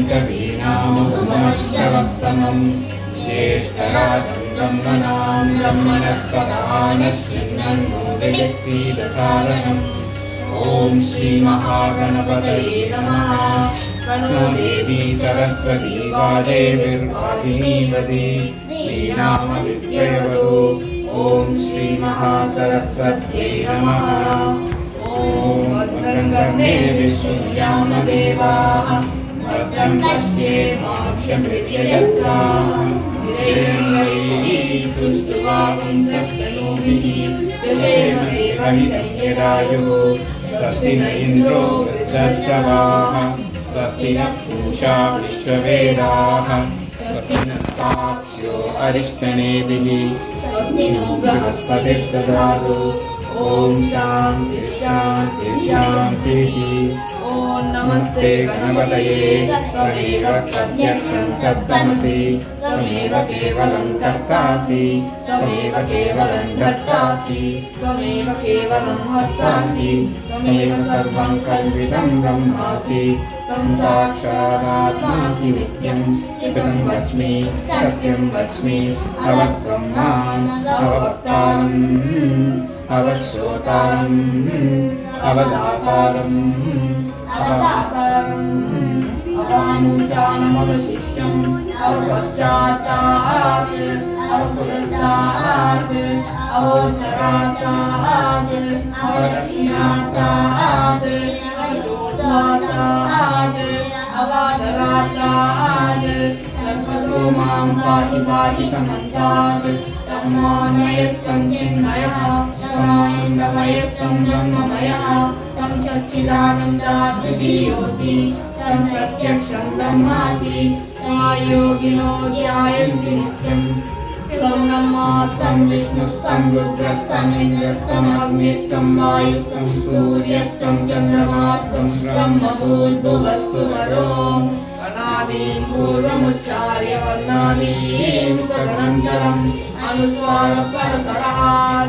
कवीनामुपमश्रवस्तमम् ज्येष्ठराजम् ब्रह्मणाम् ब्रह्मणस्पदानश्चिन्नन्नोदिसीदसादनम् ॐ श्रीमहागणपतये नमः। प्रणो देवी सरस्वती वाजेभिर्वादिनीवती लीनामविद्यवतु। ॐ श्रीमहासरस्वत्यै नमः। ॐ भद्रं कर्णेभिः विष्णुयामदेवाः भद्रं पश्येमाक्षभिर्यजत्राः स्थिरैरङ्गैः सुष्ठुवापुंसस्तनूभिः यशेम देवहितैर्यदायुः स्वस्ति न इन्द्रो वृद्धश्रवाः स्वस्ति नः पूषा विश्ववेदाः स्वस्ति नस्ताक्ष्यो अरिष्टनेमिः स्वस्ति नो बृहस्पतिर्दधातु। ॐ शान्ति शान्ति शान्तिः। ॐ नमस्ते गणपतये त्वमेव प्रत्यक्षं तत्त्वमसि त्वमेव केवलं कर्तासि त्वमेव केवलं भर्तासि त्वमेव केवलं हर्तासि त्वमेव सर्वं कल्पितं ब्रह्मासि त्वं साक्षादात्मासि नित्यं हितं वच्मि सत्यं वच्मि अवक्तं माम् अवक्तारम् अवश्रोतारम् अवदातारम् अवदातारम् अवानुजानमवशिष्यम् अवपश्चात्तात् अवपुरस्तात् अवोत्तरात् अवदक्षिणात् अवचोदात् अवादरात् सर्वतो मां पाहि पाहि समन्तात् तन्मान्मयस्तं चिन्मयः तमानन्दमयस्तं ब्रह्ममयः तं सच्चिदानन्दात् द्वितीयोऽसि तं प्रत्यक्षं ब्रह्मासि तमायोगिनो ध्यायन्ति नित्यं तं ब्रह्मा तं विष्णुस्तं रुद्रस्तं इन्द्रस्तं अग्निस्तं वायुस्तं सूर्यस्तं चन्द्रमास्तं ब्रह्मभूद्भुवस्सुवरो अनादिं पूर्वमुच्चार्य वर्णादीं तदनन्तरम् अनुस्वारपरतरः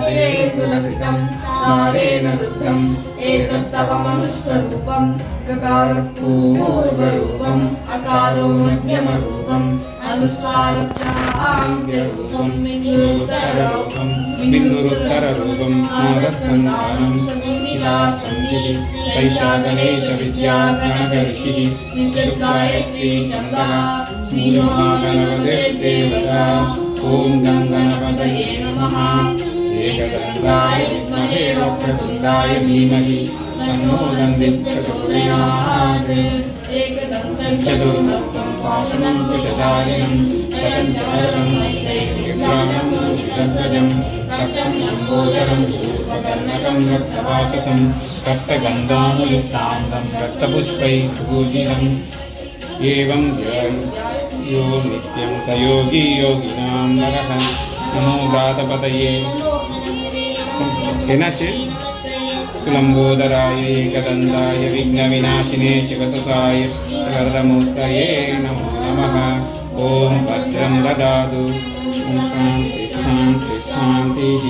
तेन्दुलसितं तारेण रुद्धम् एतत्तव मनुष्यरूपम् गकारः पूर्वरूपम् अकारो मध्यमरूपम् अनुस्वारप्रान्त्यरूपम् बिन्दुरुत्तररूपम् नादसन्धानं सगुणिता सन्धिः सैषा गणेशविद्या गणकऋषिः विद्युद्गायत्री छन्दः श्रीमहागणपतिर्देवता। ॐ गणपतये नमः। एकदन्ताय विद्महे वक्रतुण्डाय धीमहि तन्नो प्रचोदयात्। एकदन्तं चतुर्हस्तं पाशनं कुशधारिणं गदं च वरदं हस्तैर्विज्ञानं मूषिकध्वजं रक्तं लम्बोदरं शूर्पकर्णकं रक्तवाससं रक्तगन्धानुयुक्ताङ्गं रक्तपुष्पैः सुपूजितम् एवं यो नित्यं स योगी योगिनां नरः। नमो व्रातपतये लम्बोदराय एकदन्ताय विघ्नविनाशिने शिवसुताय वरदमूर्तये नमो नमः। ॐ भद्रं ददातु। शान्ति शान्ति शान्तिः।